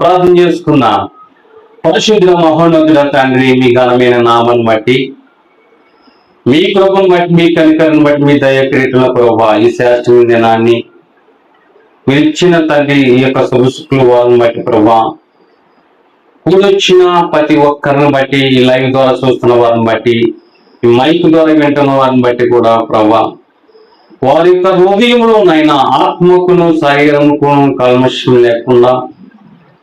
ప్రార్థన చేసుకుందాం. పరిశుద్ధ మహోన్నతుడ తండ్రి, మీ ఘనమైన నామాన్ని బట్టి, మీ కృపను బట్టి, మీ కనికరను బట్టి, మీ దయక్రియతల ప్రభా ఈ శాస్త్రీయ దినాన్ని మీరు ఇచ్చిన తండ్రి, ఈ యొక్క శుభశుక్ల వారిని బట్టి ప్రభా, కూడొచ్చిన ప్రతి ఒక్కరిని బట్టి, ఈ లైవ్ ద్వారా చూస్తున్న వారిని బట్టి, ఈ మైక్ ద్వారా వింటున్న వారిని బట్టి కూడా ప్రభా, వారి యొక్క హృదయంలో నైనా ఆత్మకును శరీరముకును కల్మషం లేకుండా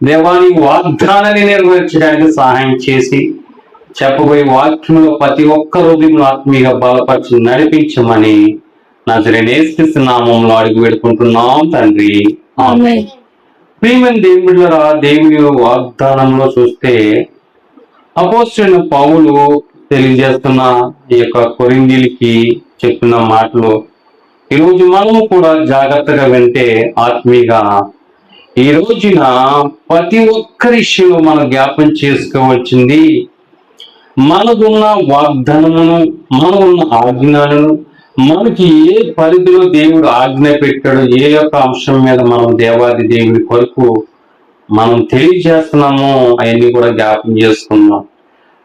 దేవాని వాగ్దానాన్ని నెరవేర్చడానికి సహాయం చేసి, చెప్పబోయే వాక్యంలో ప్రతి ఒక్క హృదయంలో ఆత్మీయ బలపరిచి నడిపించమని నజరేయుడైన యేసుక్రీస్తు నామములో అడిగి వేడుకుంటున్నాం తండ్రి, ఆమేన్. ప్రియమైన దేవుళ్ళరా, దేవుని వాగ్దానంలో చూస్తే అపోస్తలుడైన పౌలు తెలియజేస్తున్న ఈ యొక్క కొరింథీయులకి చెప్పిన మాటలు ఈరోజు మనము కూడా జాగ్రత్తగా వింటే ఆత్మీయంగా ఈ రోజున ప్రతి ఒక్కరి విషయంలో మనం జ్ఞాపం చేసుకోవచ్చింది, మనకున్న వాగ్దానమును, మనకున్న ఆజ్ఞలను, మనకి ఏ పరిధిలో దేవుడు ఆజ్ఞ పెట్టాడు, ఏ యొక్క అంశం మీద మనం దేవాది దేవుడి కొరకు మనం తెలియజేస్తున్నామో అవన్నీ కూడా జ్ఞాపం చేసుకున్నాం.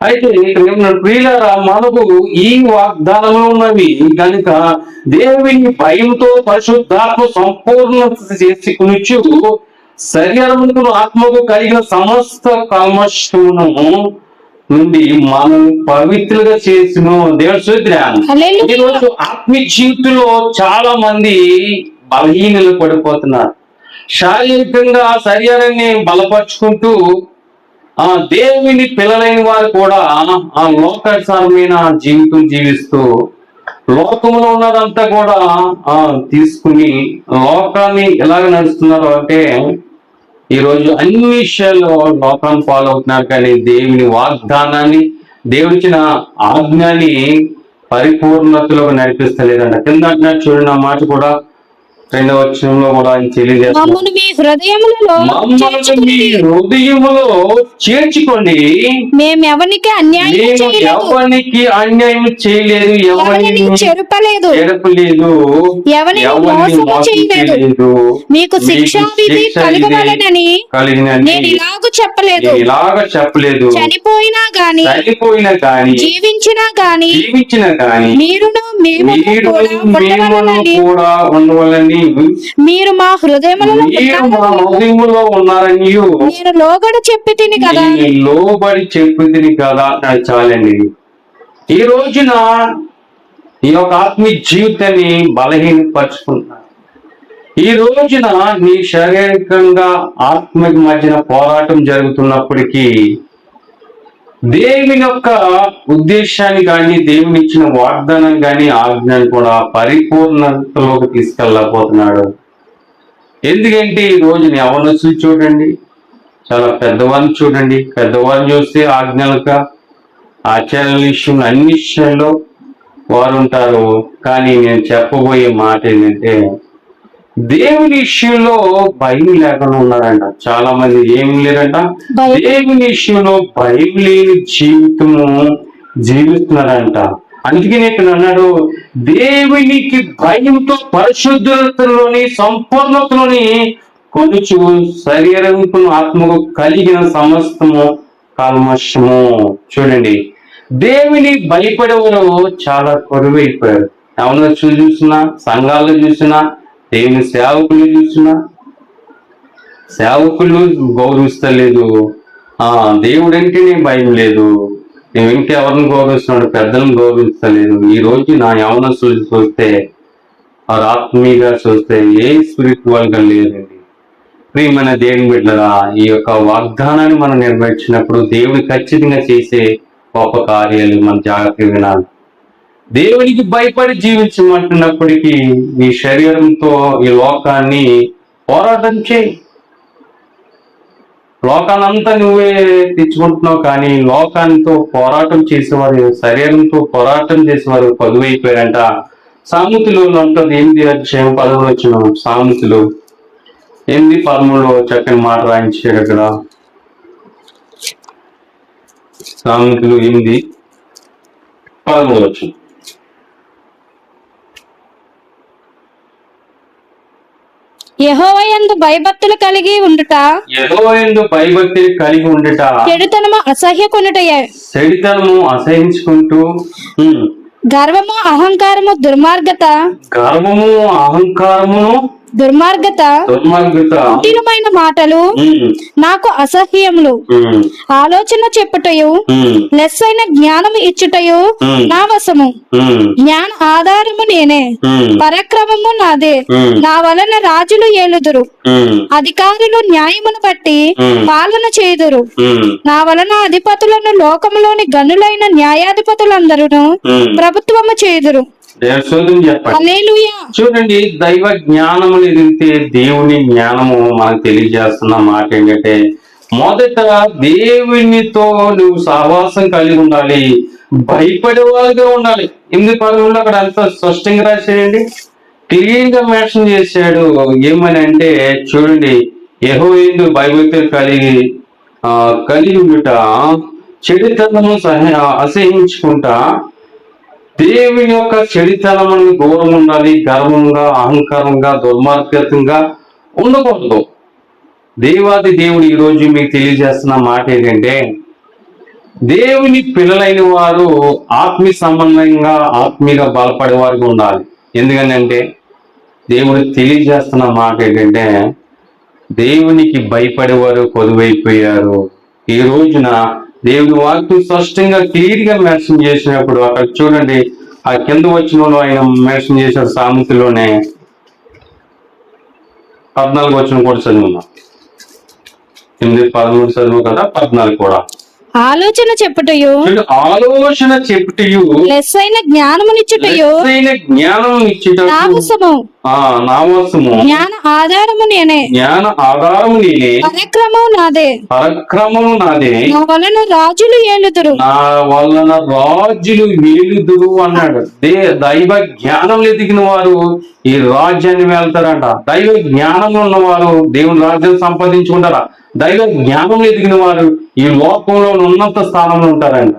అయితే ఇక్కడ ఏమన్నా ప్రియులారా, మనకు ఈ వాగ్దానంలో ఉన్నవి కనుక దేవుని భయంతో పరిశుద్ధాత్మ సంపూర్ణత చేసుకునిచ్చు శరీరమును ఆత్మకు కలిగిన సమస్త కల్మషమును నుండి మనం పవిత్రులుగా చేసిన దేవుని స్తోత్రం. ఈరోజు ఆత్మీయ జీవితంలో చాలా మంది బలహీనలు పడిపోతున్నారు. శారీరకంగా శరీరాన్ని బలపరుచుకుంటూ దేవుని పిల్లలైన వారు కూడా ఆ లోకానుసారమైన జీవితం జీవిస్తూ లోకంలో ఉన్నదంతా కూడా తీసుకుని లోకాన్ని ఎలాగ నడుస్తున్నారు అంటే, ఈరోజు అన్ని విషయాల్లో లోకాన్ని ఫాలో అవుతున్నారు, కానీ దేవుని వాగ్దానాన్ని, దేవుడిచ్చిన ఆజ్ఞాన్ని పరిపూర్ణతలో నడిపిస్తలేదంట. కింద అంటున్నారు చూడండి, ఆ మాట కూడా 2వ వచనంలో కూడా ఆయన తెలియజేస్తున్నారు, మమ్మల్ని మీ హృదయములో చేర్చుకోండి, మేము ఎవరికి అన్యాయం చేయలేదు, ఎవరిని చెరపలేదు, మోసము చేయలేదు, మీకు శిక్షావిధి కలగవలెనని నేను ఇలాగ చెప్పలేదు. చనిపోయినా గాని జీవించినా గాని మీరును మేము కూడా ఉండవలని మీరు మా హృదయములో ఉన్నారని నేను లోబడి చెప్పి తిని కదా. చాలండి. ఈ రోజున ఈ యొక్క ఆత్మీయ జీవితాన్ని బలహీనపరుచుకుంటున్నారు. ఈ రోజున నీ శారీరకంగా ఆత్మకి మధ్యన పోరాటం జరుగుతున్నప్పటికీ దేవుని యొక్క ఉద్దేశాన్ని కానీ, దేవుని ఇచ్చిన వాగ్దానం కానీ, ఆజ్ఞాన్ని కూడా పరిపూర్ణతలోకి తీసుకెళ్ళకపోతున్నాడు. ఎందుకంటే ఈ రోజు యవ్వనస్తులు చూడండి, చాలా పెద్దవారిని చూడండి, పెద్దవారిని చూస్తే ఆజ్ఞలుగా ఆచార్య విషయంలో అన్ని విషయాల్లో వారు ఉంటారు. కానీ నేను చెప్పబోయే మాట ఏంటంటే, దేవుని విషయంలో భయం లేకుండా ఉన్నారంట చాలా మంది. ఏమి లేరంట, దేవుని విషయంలో భయం లేని జీవితము జీవిస్తున్నారంట. అందుకని ఇక్కడ అన్నాడు, దేవునికి భయంతో పరిశుద్ధతలోని సంపూర్ణతలోని కొలుచు శరీరంకు ఆత్మకు కలిగిన సమస్తము కల్మషము. చూడండి, దేవుని భయపడేవారు చాలా కొరువైపోయారు. ఎవరినో చూసినా, సంఘాల్లో చూసినా, దేవుని సేవకులు చూసినా, సేవకులు గౌరవిస్తలేదు. దేవుడంటేనే భయం లేదు. నేను ఇంకెవరిని గౌరవిస్తున్నాడు, పెద్దలను గౌరవిస్తలేదు. ఈ రోజు నా యవన చూస్తే, వారు ఆత్మీయంగా చూస్తే ఏ స్పిరిచువల్ గా లేదండి. ప్రియమైన దేవుని బిడ్డలారా, ఈ యొక్క వాగ్దానాన్ని మనం నెరవేర్చినప్పుడు దేవుడు ఖచ్చితంగా చేసే గొప్ప కార్యాలు మనం జాగ్రత్తగా వినాలి. దేవునికి భయపడి జీవించమంటున్నప్పటికీ నీ శరీరంతో ఈ లోకాన్ని పోరాటం చేయి. లోకానంతా నువ్వే తెచ్చుకుంటున్నావు, కానీ లోకానితో పోరాటం చేసేవారు, శరీరంతో పోరాటం చేసేవారు పదువైపోయారంట. సామెతలు ఉంటుంది 8:10 సామెతలు 8:13 చక్కని మాట రాయించాడు అక్కడ. సామెతలు యెహోవాయందు భయభక్తులు కలిగి ఉండుట, యెహోవాయందు భయభక్తి కలిగి ఉండుట, చెడుతనము అసహ్యకొనుటయే. చెడితనము అసహించుకుంటూ, గర్వము అహంకారము దుర్మార్గత, గర్వము అహంకారమును దుర్మార్గత కుటిలమైన మాటలు నాకు అసహ్యములు. ఆలోచన చెప్పుటయు లెస్సైన జ్ఞానము ఇచ్చుటయు నా వశము. జ్ఞాన ఆధారము నేనే, పరాక్రమము నాదే. నా వలన రాజులు ఏలుదురు, అధికారులు న్యాయమును బట్టి పాలన చేయుదురు. నా వలన అధిపతులను లోకములోని గనులైన న్యాయాధిపతులందరూ ప్రభుత్వము చేయుదురు. చూడండి, దైవ జ్ఞానము ఎదిగితే దేవుని జ్ఞానము మనకు తెలియజేస్తున్న మాట ఏంటంటే, మొదట దేవునితో నువ్వు సహవాసం కలిగి ఉండాలి, భయపడేవారుగా ఉండాలి. 8:11 అక్కడ అంత స్పష్టంగా రాసేయండి, క్లియర్ గా మెన్షన్ చేశాడు. ఏమని అంటే చూడండి, యెహోవాయందు భయభక్తులు కలిగి ఉండుట, చెడుతనము అసహించుకుంటా, దేవుని యొక్క చెడితనమును దూరం ఉండాలి. గర్వంగా అహంకారంగా దుర్మార్గంగా ఉండకూడదు. దేవాది దేవుడు ఈ రోజు మీకు తెలియజేస్తున్న మాట ఏంటంటే, దేవుని పిల్లలైన వారు ఆత్మీయ సంబంధంగా ఆత్మీయంగా బలపడే వారికి ఉండాలి. ఎందుకంటే దేవుడు తెలియజేస్తున్న మాట ఏంటంటే, దేవునికి భయపడేవారు కొదువైపోయారు. ఈ రోజున దేవుని వాక్యం స్పష్టంగా క్లియర్ గా మెన్షన్ చేసినప్పుడు అక్కడ చూడండి, ఆ కింద వచనంలో ఆయన మెన్షన్ చేసిన సామెతలోనే 14 వచనం కూడా చదువున్నాం. 8-13 చదువు కదా, 14 కూడా. ఆలోచన చెప్పుటయు లెస్సైన జ్ఞానమునిచ్చుటయు నా వశము. జ్ఞాన ఆధారము నేనే, పరాక్రమము నాదే. నా వలన రాజులు ఏలుదురు, అన్నాడు. దైవ జ్ఞానం ఎదిగిన వారు ఈ రాజ్యాన్ని వెళ్తారంట. దైవ జ్ఞానం ఉన్నవారు దేవుని రాజ్యం సంపాదించుకుంటారా? దైవ జ్ఞానం ఎదిగిన వారు ఈ లోకంలో ఉన్నత స్థానంలో ఉంటారంట.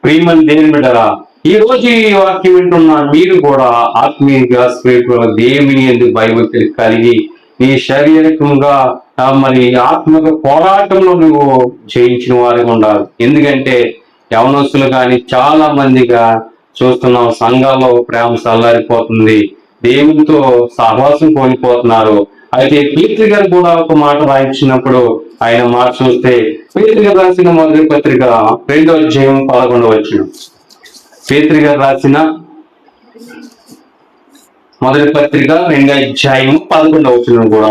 ప్రియమైన దేవుని బిడ్డరా, ఈ రోజు ఈ వాక్యం వింటున్న మీరు కూడా ఆత్మీయంగా స్పిరిచువల్ దేవుని ఎందుకు భయభక్తులు కలిగి నీ శారీరకంగా మరి ఆత్మక పోరాటంలో నువ్వు జయించిన వారికి ఉండాలి. ఎందుకంటే యవనస్తులు కానీ చాలా మందిగా చూస్తున్నాం, సంఘాల్లో ప్రేమ చల్లారిపోతుంది, దేవునితో సహవాసం కోల్పోతున్నారు. అయితే పేతురు గారు కూడా ఒక మాట రాయించినప్పుడు ఆయన మాట చూస్తే, పేతురు గారు రాసిన మొదటి పత్రిక 2వ అధ్యాయం 11వ వచనం. పేతురు గారు రాసిన మొదటి పత్రిక 2వ అధ్యాయం 11వ వచనం కూడా,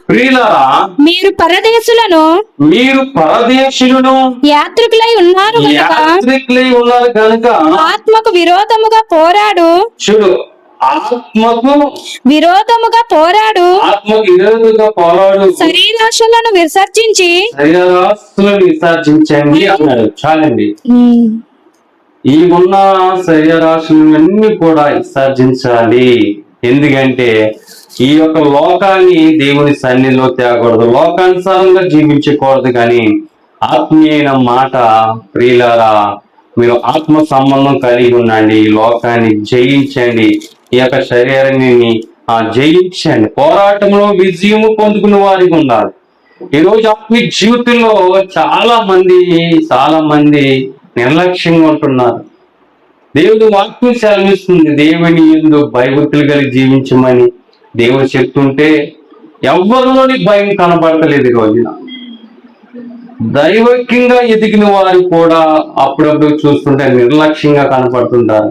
ప్రియులారా మీరు పరదేశులను యాత్రికులై ఉన్నారు కనుక ఆత్మకు విరోధముగా పోరాడు. చూడు, ఆత్మకు విరోధముగా పోరాడు శరీరాశలను విసర్జించండి అన్నాడు. చాలండి, ఈ ఉన్న శరీరాశలన్నీ కూడా విసర్జించాలి. ఎందుకంటే ఈ యొక్క లోకాన్ని దేవుని సన్నిధిలో తేకూడదు, లోకానుసారంగా జీవించకూడదు. కానీ ఆత్మీయమైన మాట, ప్రియులారా మీరు ఆత్మ సంబంధం కలిగి ఉండండి, లోకాన్ని జయించండి, ఈ యొక్క శరీరాన్ని జయించండి, పోరాటంలో విజయము పొందుకునే వారికి ఉండాలి. ఈరోజు ఆత్మీయ జీవితంలో చాలా మంది నిర్లక్ష్యంగా ఉంటున్నారు. దేవుడు వాక్యం సెలవిస్తుంది, దేవుని యందు భయభక్తులు కలిగి జీవించమని దేవుడు చెప్తుంటే ఎవరిలోని భయం కనబడతలేదు. ఈ రోజున దైవజ్ఞంగా ఎదిగిన వారు కూడా అప్పుడప్పుడు చూస్తుంటే నిర్లక్ష్యంగా కనపడుతుంటారు.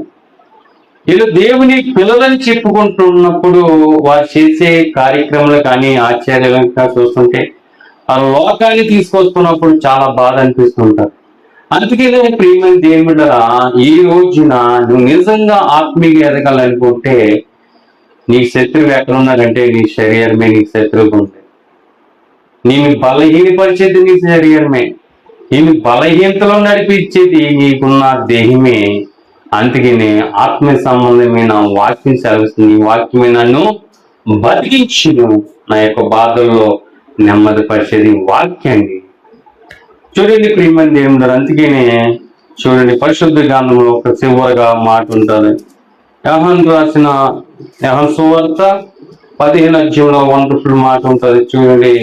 వీళ్ళు దేవుని పిల్లలని చెప్పుకుంటున్నప్పుడు వారు చేసే కార్యక్రమాలు కానీ ఆశ్చర్యంగా చూస్తుంటే ఆ లోకాన్ని తీసుకొస్తున్నప్పుడు చాలా బాధ అనిపిస్తుంటారు. అందుకే ప్రియమైన దేవుని బిడ్డరా, ఈ రోజున నువ్వు నిజంగా ఆత్మీయంగా ఎదగాలనుకుంటే నీ శత్రువు ఎక్కడున్నాడంటే నీ శరీరమే నీ శత్రువుగా ఉంటాయి. నేను బలహీనపరిచేది నీ శరీరమే, నేను బలహీనతలో నడిపించేది నీకున్న దేహమే. అందుకనే ఆత్మ సంబంధమైన వాక్యం సెలవుస్తుంది. ఈ వాక్యమే నన్ను బతికించును, నా యొక్క బాధల్లో నెమ్మది పరిచేది వాక్యండి. చూడండి ప్రియమైన దేవుడు, అందుకనే చూడండి పరిశుద్ధ గ్రంథంలో ఒక చివరగా మాట ఉంటుంది. యోహాను రాసిన యోహాను సువార్త 15 అధ్యాయంలో వండర్ఫుల్ మాట ఉంటుంది చూడండి.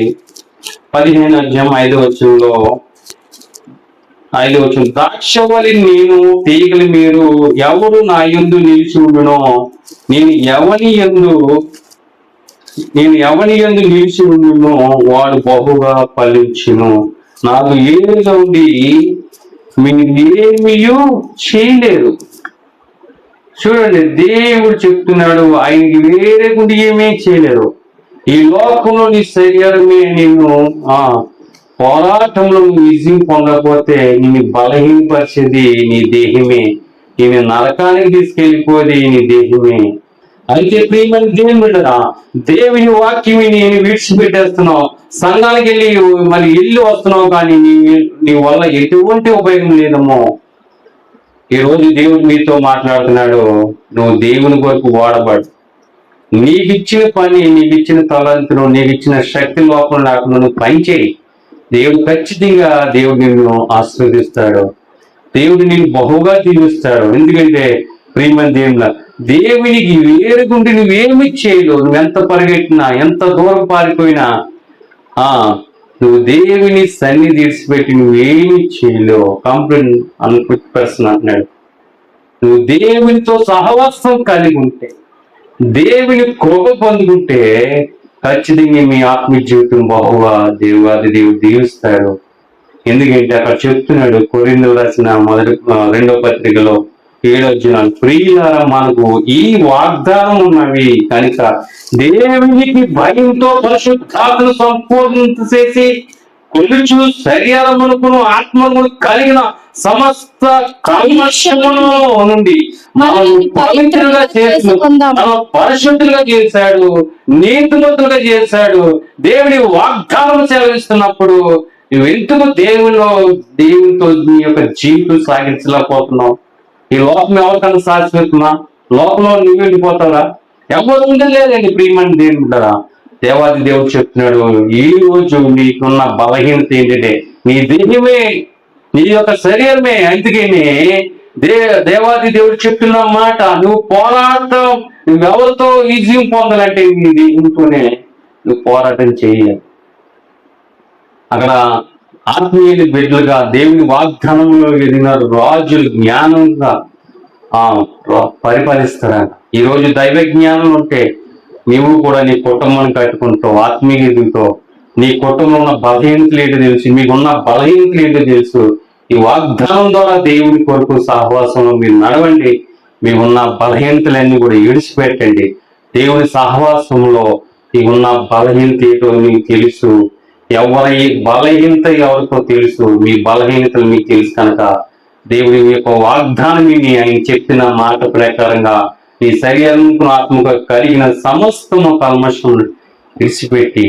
15 అధ్యాయం 5వ వచనంలో, 5వ వచనం, ద్రాక్షవల్లి నేను, తీగలి మీరు, ఎవరు నా యందు నిలిచి ఉండునో, నేను ఎవని యందు నిలిచి ఉండునో వాడు బహుగా ఫలించును. నాకు ఏలుగా ఉండి మీరేమీ చేయలేరు. చూడండి, దేవుడు చెప్తున్నాడు, ఆయనకి వేరే గుండి ఏమీ చేయలేరు. ఈ లోకంలో నీ శరీరమే నిన్ను పోరాటంలో విజయం పొందకపోతే నిన్ను బలహీనపరిచేది నీ దేహమే, నేను నరకానికి తీసుకెళ్ళిపోయేది నీ దేహమే. అయితే ప్రియమైన దేవుని బిడ్డరా, దేవుని వాక్యం నేను విడిచిపెట్టేస్తున్నావు, సంఘానికి వెళ్ళి వస్తున్నావు, కానీ నీ వల్ల ఎటువంటి ఉపయోగం లేదమ్మో. ఈ రోజు దేవుడు మీతో మాట్లాడుతున్నాడు, నువ్వు దేవుని కొరకు వాడబడు. నీకిచ్చిన పని, నీకిచ్చిన తలంతులు, నీకిచ్చిన శక్తి లోపం లేకుండా నువ్వు పని చేయి. దేవుడు ఖచ్చితంగా నిన్ను ఆశీర్వదిస్తాడు. దేవుడు నిన్ను బహుగా దీవిస్తాడు. ఎందుకంటే ప్రియమైన దేవునికి వేరుగుండి నువ్వేమి చేయలేవు. నువ్వు ఎంత పరిగెట్టినా, ఎంత దూరం పారిపోయినా, నువ్వు దేవుని సన్నిధి విడిచిపెట్టి నువ్వేమి చేయలేవు. కంప్లీట్ అన్ఫిట్ పర్సన్ అంటున్నాడు. నువ్వు దేవునితో సహవాసం కలిగి ఉంటే, దేవుని కృప పొందుకుంటే ఖచ్చితంగా మీ ఆత్మీయ జీవితం బహుగా దేవుడు దీవిస్తాడు. ఎందుకంటే అక్కడ చెప్తున్నాడు, కొరింథీయులకు రాసిన 2వ పత్రికలో 7వ వచనం, ప్రియులారా మనకు ఈ వాగ్దానం ఉన్నవి కనుక దేవునికి భయంతో పరిశుద్ధాత్మను సంపూర్ణ చేసి కొలుచు శరీరమునకును ఆత్మను కలిగిన సమస్త కల్మషమును నుండి పవిత్రులుగా పరిశుద్ధులుగా చేశాడు, నీతిమంతులుగా చేశాడు. దేవుని వాగ్దానం సెలవిస్తున్నప్పుడు నువ్వు ఎందుకు దేవునితో నీ యొక్క జీవితం సాగించలేకపోతున్నావు? ఈ లోకం ఎవరికన్నా శాశ్వతమా? లోకంలో నువ్వు వెళ్ళిపోతావా? ఎవరు ఉండలేదండి ప్రియమైన దేవుని బిడ్డరా. దేవాది దేవుడు చెప్తున్నాడు, ఈ రోజు నీకున్న బలహీనత ఏంటంటే నీ దేహమే, నీ యొక్క శరీరమే. అందుకని దేవాది దేవుడు చెప్తున్న మాట, నువ్వు పోరాటం, నువ్వెవరితో విజయం పొందాలంటే నీ దేహంతోనే నువ్వు పోరాటం చేయాలి. అక్కడ ఆత్మీయుల బిడ్డలుగా దేవుని వాగ్దానంలో ఎదిగిన రాజులు జ్ఞానంగా పరిపాలిస్తారా. ఈ రోజు దైవ జ్ఞానం ఉంటే నీవు కూడా నీ కుటుంబాన్ని కట్టుకుంటావు, ఆత్మీయ ఎదుగుతో. నీ కుటుంబంలో ఉన్న బలహీనతలు ఏంటో తెలుసు, మీకున్న బలహీనతలు ఏంటో తెలుసు. ఈ వాగ్దానం ద్వారా దేవుని కొరకు సహవాసంలో మీరు నడవండి. మీకున్న బలహీనతలన్నీ కూడా విడిచిపెట్టండి. దేవుని సహవాసంలో మీకున్న బలహీనత ఏంటో మీకు తెలుసు. ఎవరి బలహీనత ఎవరికో తెలుసు, మీ బలహీనతలు మీకు తెలుసు కనుక దేవుడి యొక్క వాగ్దానం ఆయన చెప్పిన మాట ప్రకారంగా నీ శరీరంకు ఆత్మకు కలిగిన సమస్తము కల్మషం విడిచిపెట్టి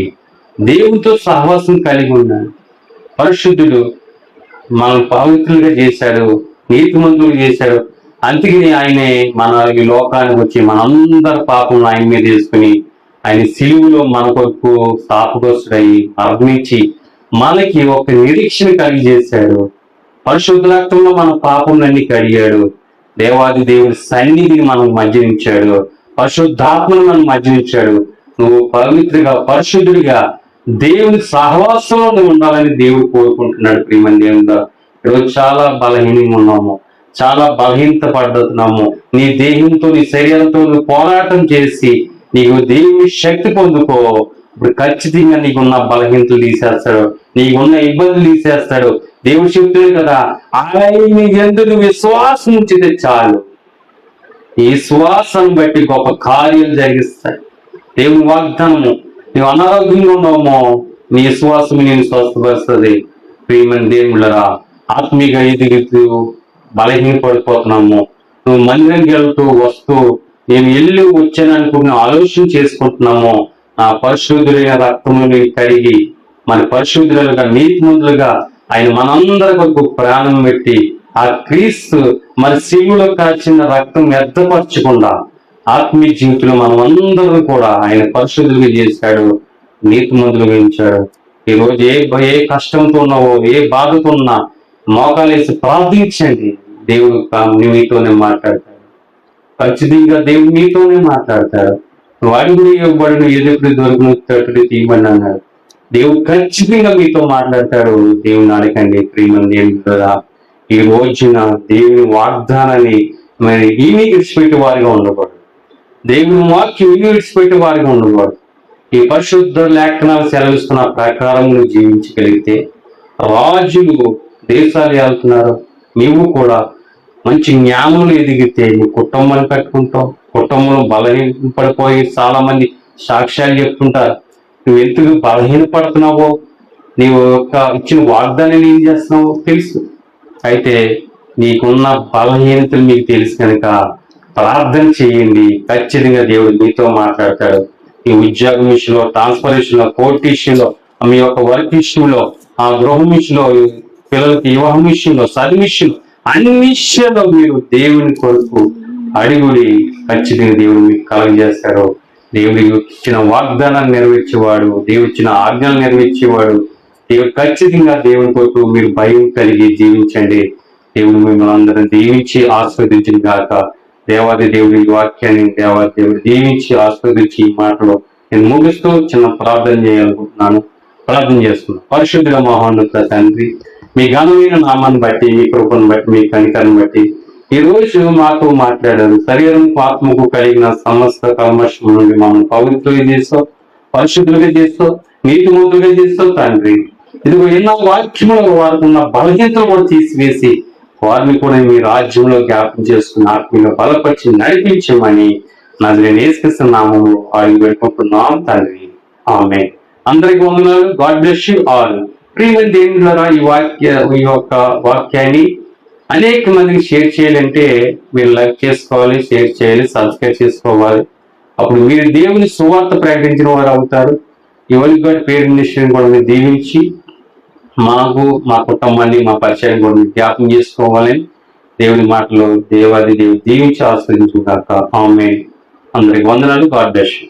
దేవునితో సహవాసం కలిగి ఉన్నాడు. పరిశుద్ధుడు మనం పవిత్రులుగా చేశాడు, నీతిమంతులు చేశాడు. అందుకని ఆయనే మన ఈ లోకానికి వచ్చి మనందరి పాపం ఆయన మీద వేసుకుని ఆయన సిలువులో మన కొరకు శాపగ్రస్తుడై మరణించి మనకి ఒక నిరీక్షణ కలిగజేశాడు. పరిశుద్ధ రక్తంలో మన పాపంలన్నీ కడిగాడు. దేవాది దేవుడి సన్నిధిని మనం మధ్యనించాడు. పరిశుద్ధాత్మను మనం మధ్యనించాడు. నువ్వు పవిత్రగా, పరిశుద్ధుడిగా దేవుని సహవాసంలో నువ్వు ఉండాలని దేవుడు కోరుకుంటున్నాడు. ప్రియమైన దేవుడు, ఈరోజు చాలా బలహీనంగా ఉన్నాము, చాలా బలహీనత పడుతున్నాము. నీ దేహంతో, నీ శరీరంతో నువ్వు పోరాటం చేసి నీకు దేవుని శక్తి పొందుకో. ఇప్పుడు ఖచ్చితంగా నీకున్న బలహీనతలు తీసేస్తాడు, నీకున్న ఇబ్బందులు తీసేస్తాడు. దేవుడు చెప్తుంది కదా, ఆయన ఎందుకు విశ్వాసం ఉంచితే చాలు, ఈ విశ్వాసం బట్టి గొప్ప కార్యాలు జరిగిస్తాయి. దేవుని వాగ్దానము, నువ్వు అనారోగ్యంగా ఉన్నామో నీ విశ్వాసం నేను స్వస్థపరుస్తుంది. ప్రియమైన దేవుళ్ళరా, ఆత్మీయంగా ఎదుగుతూ బలహీనపడిపోతున్నాము. నువ్వు మందిరంకి వెళ్తూ వస్తూ నేను వెళ్ళి వచ్చాను అనుకున్న ఆలోచన చేసుకుంటున్నాము. ఆ పరిశుద్ధులైన రక్తముని కడిగి మన పరిశుద్ధులుగా, నీతిమంతులుగా ఆయన మనందరి కొరకు ప్రాణం పెట్టి ఆ క్రీస్తు మన శివులో కాచిన రక్తం వ్యర్థపరచకుండా ఆత్మీయ జీవితంలో మనం అందరూ కూడా ఆయన పరిశుద్ధులుగా చేశాడు, నీతిమంతులుగా ఉంచాడు. ఈ రోజు ఏ కష్టంతో ఉన్నావో, ఏ బాధతో ఉన్నా మోకాలేసి ప్రార్థించండి. దేవుడు మీతోనే మాట్లాడతాడు. ఖచ్చితంగా దేవుడు మీతోనే మాట్లాడతాడు. నువ్వు అడుగుడు ఇవ్వబడును, ఎదుగుడు దొరుకును, తట్టుడు తీయబడి అన్నాడు. దేవుడు ఖచ్చితంగా మీతో మాట్లాడతాడు. దేవుని అడగండి. ప్రియమైన దేవుని కదా, ఈ రోజున దేవుని వాగ్దానాన్ని మరి ఈమె విడిచిపెట్టే వారిగా ఉండకూడదు. దేవుని వాక్యం ఈమె విడిచిపెట్టే వారిగా ఉండకూడదు. ఈ పరిశుద్ధ లేఖనాలు సెలవిస్తున్న ప్రకారం నువ్వు జీవించగలిగితే రాజులు దేశాలు వెళ్తున్నారు. నీవు కూడా మంచి జ్ఞానంలో ఎదిగితే నీ కుటుంబాన్ని కట్టుకుంటావు. కుటుంబంలో బలహీనపడిపోయి చాలా మంది సాక్ష్యాలు చెప్తుంటారు. నువ్వు ఎందుకు బలహీనపడుతున్నావో, నీవు యొక్క ఇచ్చిన వాగ్దానాన్ని ఏం చేస్తున్నావో తెలుసు. అయితే నీకున్న బలహీనతలు మీకు తెలుసు కనుక ప్రార్థన చేయండి. ఖచ్చితంగా దేవుడు మీతో మాట్లాడతాడు. ఈ ఉద్యోగం విషయంలో, ట్రాన్స్ఫర్ విషయంలో, కోర్టు విషయంలో, మీ యొక్క వర్క్ విషయంలో, ఆ గృహం విషయంలో, పిల్లలకి వివాహం విషయంలో, చదువు విషయంలో, అన్ని విషయాల్లో మీరు దేవుని కొరకు అడుగుడి. ఖచ్చితంగా దేవుడు మీకు కలుగజేస్తాడు. దేవుడు ఇచ్చిన వాగ్దానాన్ని నెరవేర్చేవాడు, దేవుడు ఇచ్చిన ఆజ్ఞలు నెరవేర్చేవాడు. దేవుడు ఖచ్చితంగా దేవుని కొరకు మీరు భయం కలిగి జీవించండి. దేవుడు మిమ్మల్ని అందరం దీవించి ఆస్వాదించిన గాక. దేవాది దేవుడి వాక్యాన్ని దేవాది దేవుడు దీవించి ఆస్వాదించి ఈ మాటలో నేను ముగిస్తూ చిన్న ప్రార్థన చేయాలనుకుంటున్నాను. ప్రార్థన చేస్తున్నాను. పరిశుద్ధుల మహోన్నత తండ్రి, మీ ఘనమైన నామాన్ని బట్టి, మీ కృపను బట్టి, మీ కనికరను బట్టి ఈ రోజు మాతో మాట్లాడారు. శరీరం ఆత్మకు కలిగిన సమస్త కల్మషం నుండి మమ్మల్ని పవిత్రులుగా చేస్తావు, పరిశుద్ధులుగా చేస్తావు, నీతిమంతులుగా చేస్తావు తండ్రి. ఇదిగో ఎన్నో వాక్యములు వారికి ఉన్న బలహీనతలు కూడా తీసివేసి వారిని కూడా మీ రాజ్యంలో జ్ఞాపకం చేసుకుని ఆత్మీయంగా బలపరిచి నడిపించమని నజరేయుడైన యేసుక్రీస్తు నామములో అడిగి పెట్టుకుంటున్నాం తండ్రి. ఆమేన్. అందరికీ వందనాలు. God bless you all. ప్రియమైన దేవుని ద్వారా ఈ యొక్క వాక్యాన్ని అనేక మందికి షేర్ చేయాలంటే మీరు లైక్ చేసుకోవాలి, షేర్ చేయాలి, సబ్స్క్రైబ్ చేసుకోవాలి. అప్పుడు మీరు దేవుని సువార్త ప్రకటించిన వారు అవుతారు. ఎవరికి కూడా పేరు మినిస్ట్రీని కూడా మీరు దీవించి మాకు, మా కుటుంబాన్ని, మా పరిచయం కూడా మీరు జ్ఞాపకం చేసుకోవాలని దేవుని మాటలో దేవాది దేవుడు దీవించి ఆస్వాదించుగాక. ఆమేన్. అందరికి వందనాలు. God bless you.